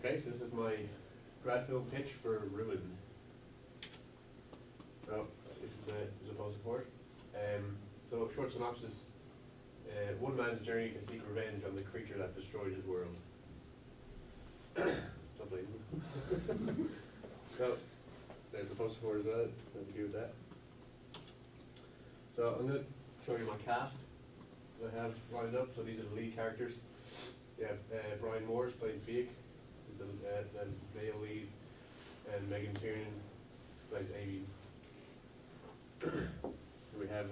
Okay, so this is my grad film pitch for Ruin. Oh, this is the poster for it. So, short synopsis. One man's journey to seek revenge on the creature that destroyed his world. Something. So, there's the poster for it as well. Nothing to do with that. So, I'm going to show you my cast that I have lined up. So, these are the lead characters. We have Brian Morris playing Fiach, who's the male lead, and Megan Tiernan plays Amy. We have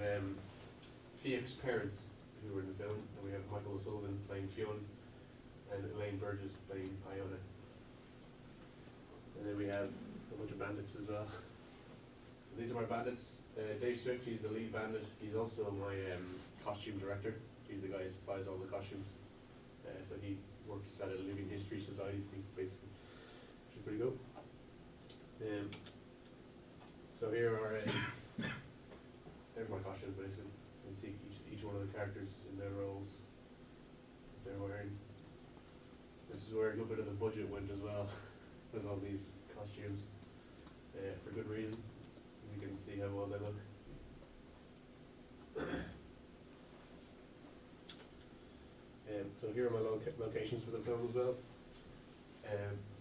Fiach's parents who were in the film, and we have Michael O'Sullivan playing Fionn, and Elaine Burgess playing Iona. And then we have a bunch of bandits as well. So these are my bandits. Dave Swift, he's the lead bandit. He's also my costume director. He's the guy who buys all the costumes. So he works at a living history society thing, basically, which is pretty cool. So here are there's my costumes, basically. You can see each one of the characters in their roles they're wearing. This is where a little bit of the budget went as well, with all these costumes, for good reason. You can see how well they look. So here are my locations for the film as well.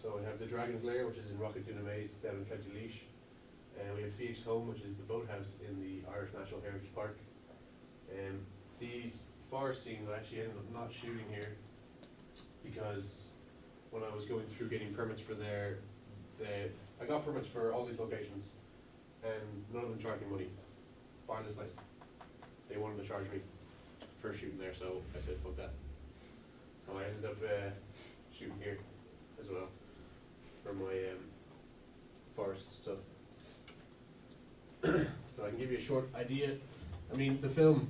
So we have the Dragon's Lair, which is in Rocketuna Maze down in County Laois. We have Fiach's Home, which is the boathouse in the Irish National Heritage Park. These forest scenes I actually ended up not shooting here because when I was going through getting permits for I got permits for all these locations and none of them charged me money. Find this place. They wanted to charge me for shooting there, so I said fuck that. So I ended up shooting here as well for my forest stuff. So I can give you a short idea. I mean, the film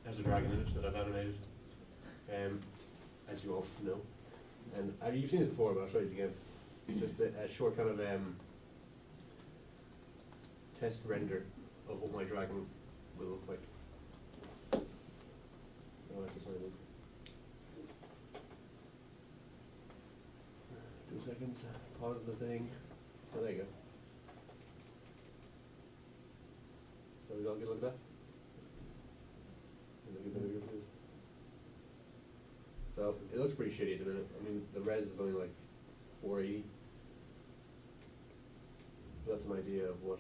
has a dragon in it that I've animated, as you all know. And you've seen this before, but I'll show you again. It's just a short kind of test render of what my dragon will look like. Oh, that's just 2 seconds, pause the thing. Oh, there you go. So we all get a look at that? So it looks pretty shitty at the minute. I mean, the res is only like 480. So that's an idea of what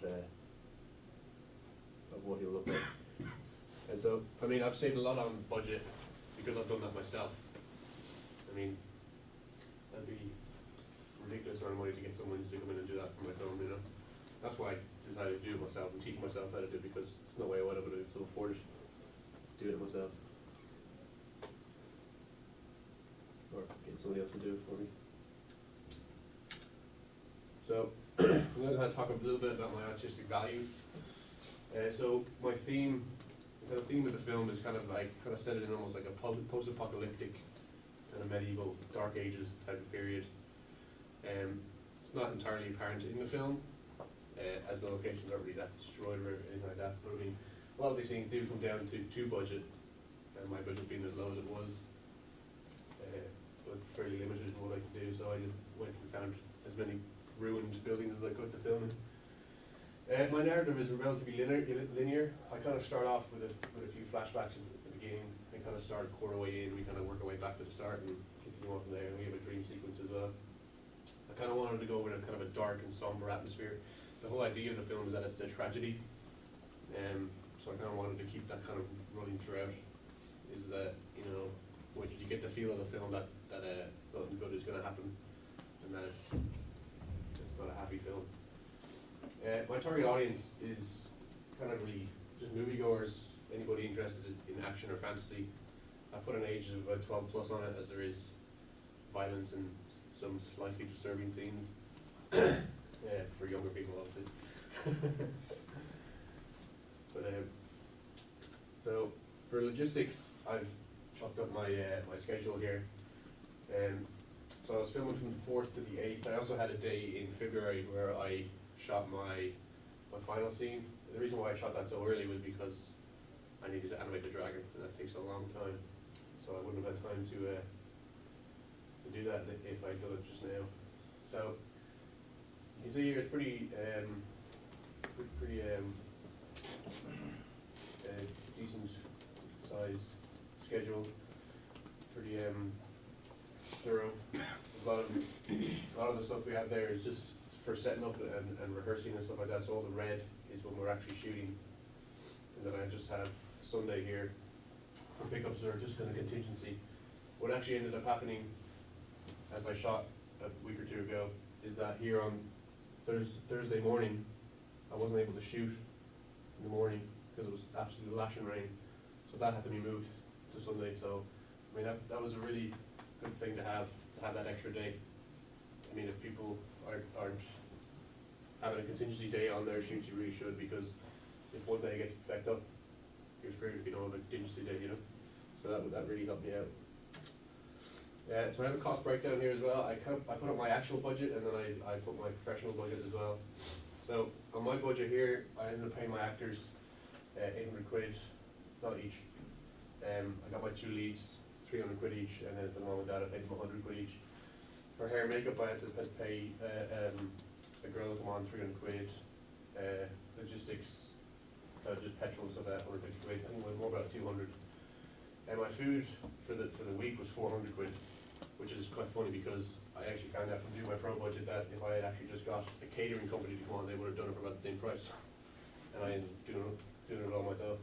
he'll look like. And so, I mean, I've saved a lot on budget because I've done that myself. I mean, that'd be ridiculous amount of money to get someone to come in and do that for my film, you know. That's why I decided to do it myself and teach myself how to do it, because there's no way I would have been able to afford it, do it myself. Or get somebody else to do it for me. So, I'm going to talk a little bit about my artistic value. So my theme, the kind of theme of the film is kind of set it in almost like a post-apocalyptic, kind of medieval, dark ages type of period. It's not entirely apparent in the film, as the locations aren't really that destroyed or anything like that. But I mean, a lot of these things do come down to budget, and my budget being as low as it was, but fairly limited in what I could do. So I just went and found as many ruined buildings as I could to film in. My narrative is relatively linear. I kind of start off with a few flashbacks at the beginning, and kind of start a quarter way in. We kind of work our way back to the start and continue on from there. And we have a dream sequence as well. I kind of wanted to go with a kind of a dark and somber atmosphere. The whole idea of the film is that it's a tragedy, so I kind of wanted to keep that kind of running throughout. Is that, you know, when you get the feel of the film that nothing good is going to happen, and that it's not a happy film. My target audience is kind of really just moviegoers, anybody interested in action or fantasy. I put an age of about 12 plus on it, as there is violence and some slightly disturbing scenes. For younger people, obviously. But so for logistics, I've chopped up my my schedule here. So I was filming from the 4th to the 8th. I also had a day in February where I shot my final scene. The reason why I shot that so early was because I needed to animate the dragon, and that takes a long time. So I wouldn't have had time to do that if I'd done it just now. So you can see here it's pretty decent size schedule, pretty thorough. A lot of the stuff we have there is just for setting up and rehearsing and stuff like that. So all the red is when we're actually shooting, and then I just have Sunday here. The pickups are just kind of contingency. What actually ended up happening as I shot a week or two ago is that here on Thursday morning, I wasn't able to shoot in the morning because it was absolutely lashing rain. So that had to be moved to Sunday. So I mean that was a really good thing to have that extra day. I mean, if people aren't having a contingency day on their shoots, you really should, because if one day gets backed up, you're screwed if you don't have a contingency day, you know. So that really helped me out. So I have a cost breakdown here as well. I put up my actual budget, and then I put my professional budget as well. So on my budget here, I ended up paying my actors 800 quid, not each. I got my two leads 300 quid each, and then for mom and dad I paid them 100 quid each. For hair and makeup, I had to pay a girl to come on 300 quid. Logistics, just petrol and stuff at 150 quid. I think it was more about 200. And my food for the week was 400 quid, which is quite funny because I actually found out from doing my pro budget that if I had actually just got a catering company to come on, they would have done it for about the same price. And I ended up doing it all myself.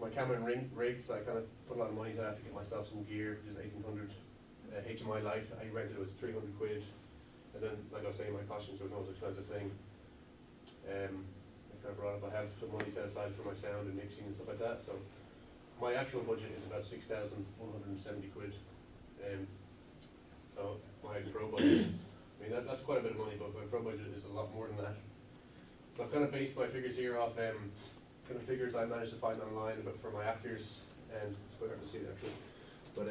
My camera and rigs, I kind of put a lot of money to that to get myself some gear, which is 1800. HMI light, I rented it was 300 quid. And then, like I was saying, my costumes were the most expensive thing. I kind of brought up, I have some money set aside for my sound and mixing and stuff like that. So my actual budget is about 6,170 quid. So my pro budget is, I mean, that's quite a bit of money, but my pro budget is a lot more than that. So I've kind of based my figures here off kind of figures I managed to find online about for my actors, and it's quite hard to see it actually. But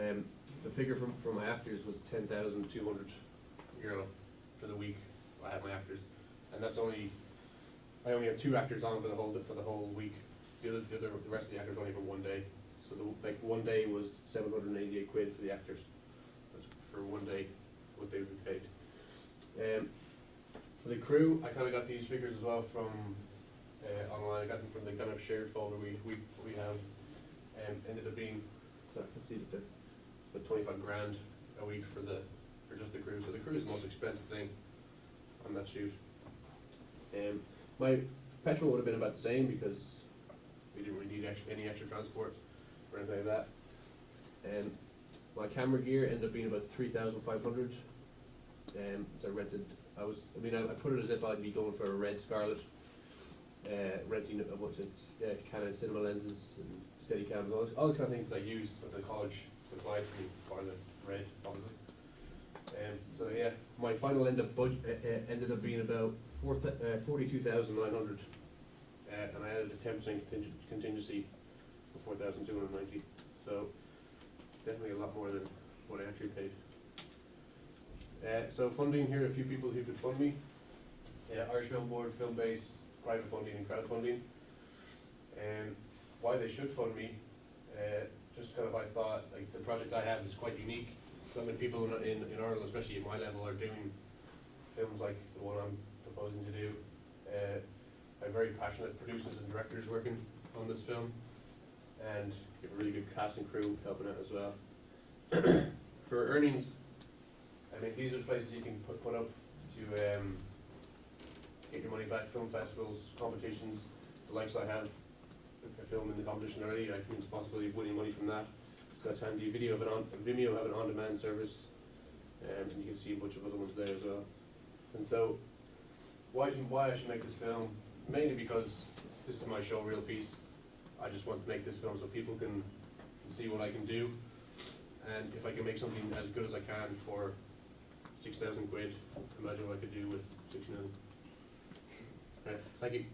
the figure for my actors was €10,200 for the week. I had my actors, and I only have 2 actors on for the whole week. The rest of the actors only for one day. So like one day was 788 quid for the actors. That's for one day what they would be paid. For the crew, I kind of got these figures as well from online. I got them from the kind of shared folder we have. Ended up being, so I can see that about 25 grand a week for just the crew. So the crew is the most expensive thing on that shoot. My petrol would have been about the same because we didn't really need any extra transport or anything like that. And my camera gear ended up being about 3,500. So I rented. I put it as if I'd be going for a red Scarlet, renting a bunch of Canon cinema lenses and Steadicams, all those kind of things that I used at the college supplied for me for the red, obviously. So yeah, my final ended up being about 42,900, and I added a 10% contingency for 4,290. So definitely a lot more than what I actually paid. So funding here, a few people who could fund me: Irish Film Board, Film Base, private funding, and crowdfunding. And why they should fund me, just kind of I thought like the project I have is quite unique. Not many people in Ireland, especially at my level, are doing films like the one I'm proposing to do. I have very passionate producers and directors working on this film, and we have a really good cast and crew helping out as well. For earnings, I mean, these are the places you can put up to get your money back: film festivals, competitions, the likes I have. A film in the competition already, I think it's possibility of winning money from that. That's handy. Vimeo have an on-demand service, and you can see a bunch of other ones there as well. And so, why I should make this film? Mainly because this is my show reel piece. I just want to make this film so people can see what I can do, and if I can make something as good as I can for 6,000 quid, imagine what I could do with 6 million. Thank you.